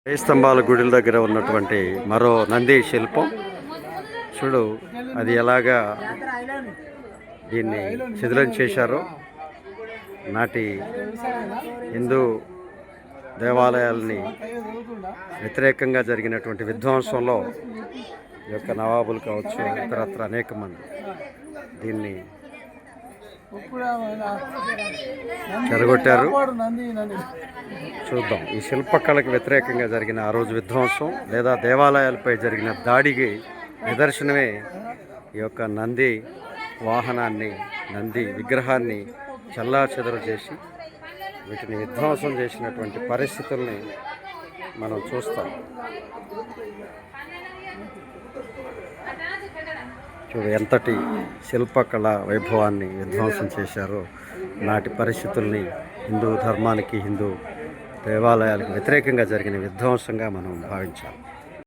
వేయి స్తంభాల గుడిల దగ్గర ఉన్నటువంటి మరో నంది శిల్పం చూడు, అది ఎలాగా దీన్ని శిథిలం చేశారో. నాటి హిందూ దేవాలయాల్ని వ్యతిరేకంగా జరిగినటువంటి విధ్వంసంలో ఈ యొక్క నవాబులు కావచ్చు, ఇతరత్ర అనేక మంది దీన్ని చెడగొట్టారు. చూద్దాం, ఈ శిల్పకళకు వ్యతిరేకంగా జరిగిన ఆ రోజు విధ్వంసం లేదా దేవాలయాలపై జరిగిన దాడికి నిదర్శనమే ఈ యొక్క నంది వాహనాన్ని, నంది విగ్రహాన్ని చెల్లాచెదరు చేసి వీటిని విధ్వంసం చేసినటువంటి పరిస్థితుల్ని మనం చూస్తాం. చూడు, ఎంతటి శిల్పకళ వైభవాన్ని విధ్వంసం చేశారో. నాటి పరిస్థితుల్ని హిందూ ధర్మానికి, హిందూ దేవాలయాలకు వ్యతిరేకంగా జరిగిన విధ్వంసంగా మనం భావించాలి.